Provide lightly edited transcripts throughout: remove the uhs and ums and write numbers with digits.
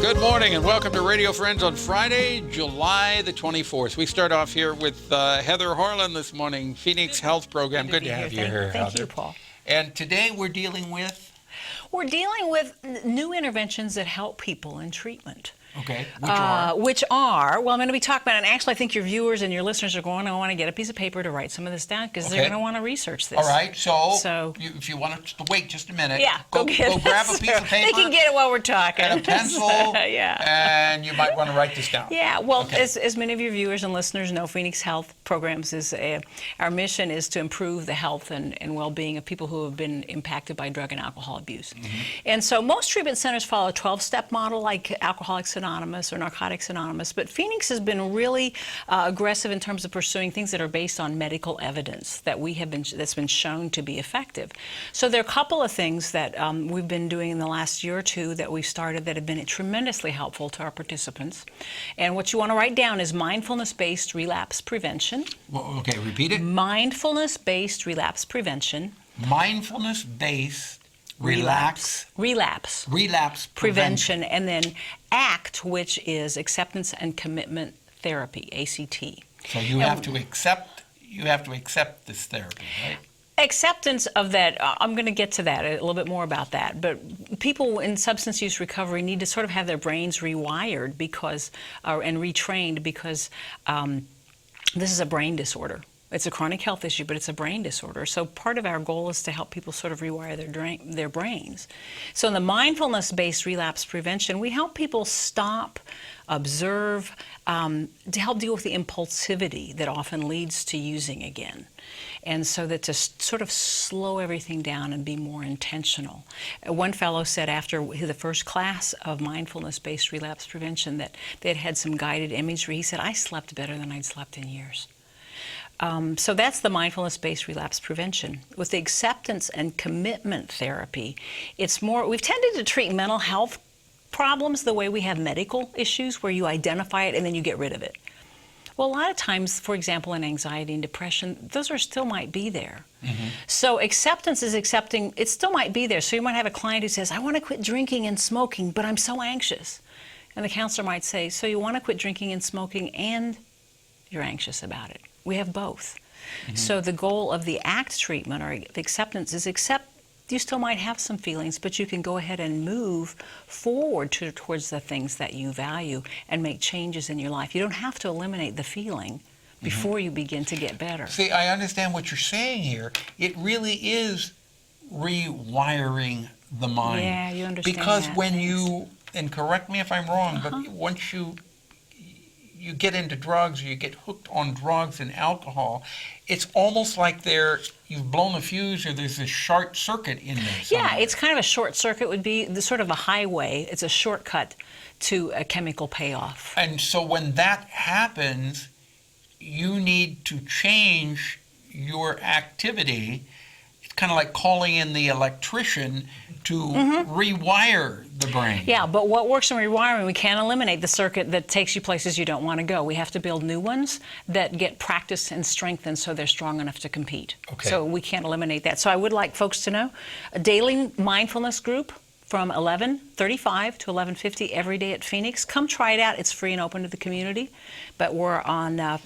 Good morning and welcome to Radio Friends on Friday, July the 24th. We start off here with Heather Harlan this morning, Phoenix Health Program. Good to have you here, Heather. Thank you, Paul. And today we're dealing with? We're dealing with new interventions that help people in treatment. Okay, which are, well, I'm going to be talking about it, and actually I think your viewers and your listeners are going to want to get a piece of paper to write some of this down because they're going to want to research this. All right, so if you want to wait just a minute, go grab a piece of paper. They can get it while we're talking. And a pencil, and you might want to write this down. Yeah, well, as many of your viewers and listeners know, Phoenix Health Programs is our mission is to improve the health and well-being of people who have been impacted by drug and alcohol abuse. And so most treatment centers follow a 12-step model like Alcoholics Anonymous or Narcotics Anonymous, but Phoenix has been really aggressive in terms of pursuing things that are based on medical evidence that's been shown to be effective. So there are a couple of things that we've been doing in the last year or two that we've started that have been tremendously helpful to our participants. And what you want to write down is mindfulness-based relapse prevention. Well, okay, repeat it. Mindfulness-based relapse prevention. Mindfulness-based relapse prevention, and then ACT, which is acceptance and commitment therapy, ACT. So you have to accept this therapy, right? Acceptance of that, I'm going to get to that, a little bit more about that, but people in substance use recovery need to sort of have their brains rewired and retrained because this is a brain disorder. It's a chronic health issue, but it's a brain disorder. So part of our goal is to help people sort of rewire their brains. So in the mindfulness-based relapse prevention, we help people stop, observe, to help deal with the impulsivity that often leads to using again. And so that to sort of slow everything down and be more intentional. One fellow said after the first class of mindfulness-based relapse prevention that they had some guided imagery. He said, I slept better than I'd slept in years. So that's the mindfulness-based relapse prevention. With the acceptance and commitment therapy, it's more, we've tended to treat mental health problems the way we have medical issues where you identify it and then you get rid of it. Well, a lot of times, for example, in anxiety and depression, those still might be there. So acceptance is accepting, it still might be there. So you might have a client who says, I want to quit drinking and smoking, but I'm so anxious. And the counselor might say, so you want to quit drinking and smoking and you're anxious about it. We have both. So the goal of the ACT treatment or the acceptance is you still might have some feelings, but you can go ahead and move forward towards the things that you value and make changes in your life. You don't have to eliminate the feeling before you begin to get better. See, I understand what you're saying here. It really is rewiring the mind. Yeah, you understand because that. When you, and correct me if I'm wrong, but once you get into drugs or you get hooked on drugs and alcohol, it's almost like you've blown a fuse or there's a short circuit in there somewhere. Yeah, it's kind of a short circuit would be sort of a highway. It's a shortcut to a chemical payoff. And so when that happens, you need to change your activity. It's kind of like calling in the electrician to rewire the brain. Yeah, but what works in rewiring, we can't eliminate the circuit that takes you places you don't want to go. We have to build new ones that get practiced and strengthened so they're strong enough to compete. Okay. So we can't eliminate that. So I would like folks to know, a daily mindfulness group from 11:35 to 11:50 every day at Phoenix. Come try it out. It's free and open to the community. But we're on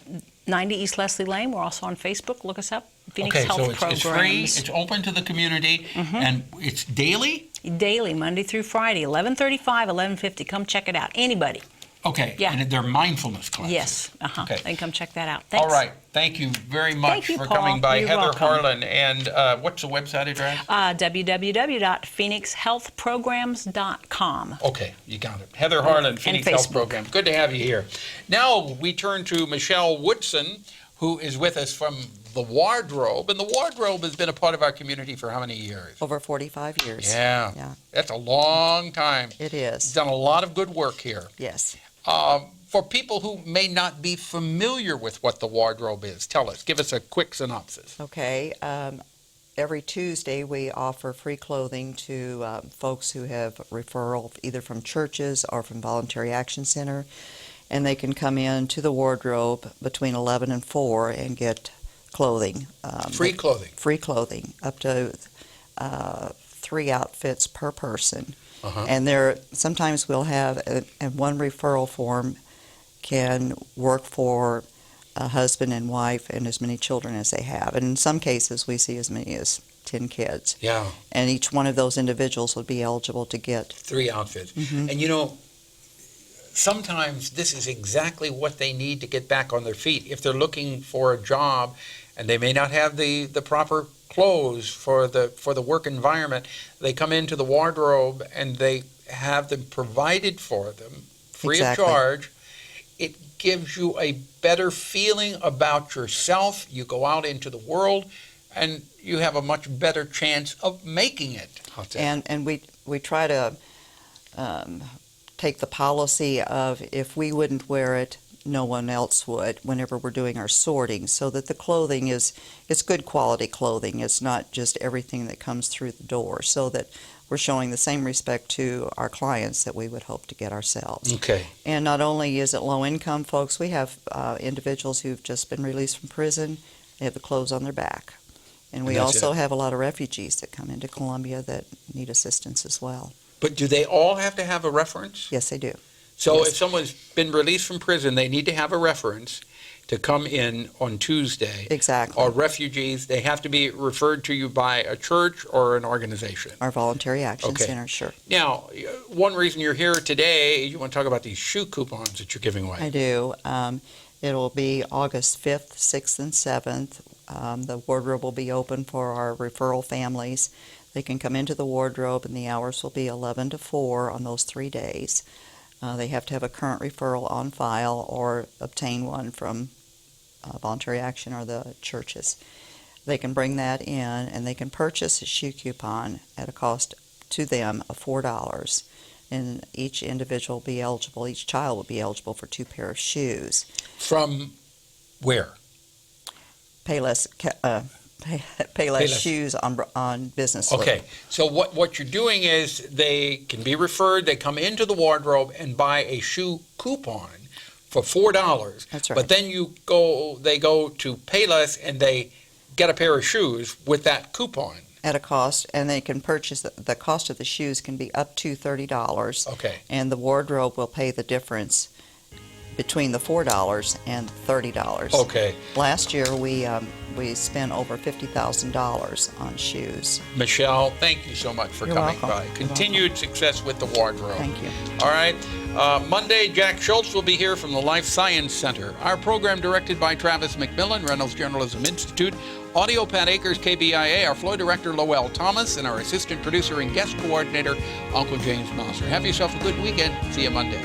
90 East Leslie Lane. We're also on Facebook. Look us up. Phoenix Health Programs. It's free, it's open to the community, and it's daily? Daily, Monday through Friday, 11:35, 11:50. Come check it out. Anybody. Okay, Yeah. and they're mindfulness classes. Yes, Okay. Then come check that out. Thanks. All right, thank you very much Thank you, for Paul. coming by. You're Heather welcome. Harlan, and what's the website address? www.phoenixhealthprograms.com. Okay, you got it. Heather Harlan, Phoenix Health Facebook. Program. Good to have you here. Now we turn to Michelle Woodson, who is with us from the Wardrobe. And the Wardrobe has been a part of our community for how many years? Over 45 years. Yeah. That's a long time. It is. Done a lot of good work here. Yes. For people who may not be familiar with what the Wardrobe is, tell us. Give us a quick synopsis. Okay. Every Tuesday we offer free clothing to folks who have referral either from churches or from Voluntary Action Center. And they can come in to the Wardrobe between 11 and 4 and get clothing. Free clothing. Free clothing, up to 3 outfits per person. And there, sometimes we'll have, and one referral form can work for a husband and wife and as many children as they have. And in some cases, we see as many as 10 kids. Yeah. And each one of those individuals would be eligible to get 3 outfits. Mhm. And you know, sometimes this is exactly what they need to get back on their feet. If they're looking for a job and they may not have the proper clothes for the work environment, they come into the wardrobe and they have them provided for them free Exactly. of charge. It gives you a better feeling about yourself. You go out into the world and you have a much better chance of making it. How's that? And we try to take the policy of if we wouldn't wear it, no one else would whenever we're doing our sorting, so that the clothing it's good quality clothing. It's not just everything that comes through the door, so that we're showing the same respect to our clients that we would hope to get ourselves. Okay. And not only is it low-income folks, we have individuals who've just been released from prison. They have the clothes on their back. And we And that's also it. have a lot of refugees that come into Columbia that need assistance as well. But do they all have to have a reference? Yes, they do. So Yes. if someone's been released from prison, they need to have a reference to come in on Tuesday. Exactly. Or refugees, they have to be referred to you by a church or an organization. Our Voluntary Action Okay. Center, sure. Now, one reason you're here today, you want to talk about these shoe coupons that you're giving away. I do. It'll be August 5th, 6th, and 7th. The wardrobe will be open for our referral families. They can come into the wardrobe, and the hours will be 11 to 4 on those 3 days. They have to have a current referral on file or obtain one from Voluntary Action or the churches. They can bring that in, and they can purchase a shoe coupon at a cost to them of $4. And each individual will be eligible, each child will be eligible for 2 pair of shoes. From where? Payless Payless. shoes on business look. Okay, so what you're doing is they can be referred, they come into the wardrobe and buy a shoe coupon for $4. That's right. But then they go to Payless and they get a pair of shoes with that coupon. At a cost, and they can purchase, the cost of the shoes can be up to $30. Okay. And the wardrobe will pay the difference between the $4 and $30. Okay. Last year, we spent over $50,000 on shoes. Michelle, thank you so much for You're coming welcome. by. You're Continued success with the wardrobe. Thank you. All right. Monday, Jack Schultz will be here from the Life Science Center. Our program directed by Travis McMillan, Reynolds Journalism Institute. Audio, Pat Akers, KBIA. Our floor director, Lowell Thomas. And our assistant producer and guest coordinator, Uncle James Mosser. Have yourself a good weekend. See you Monday.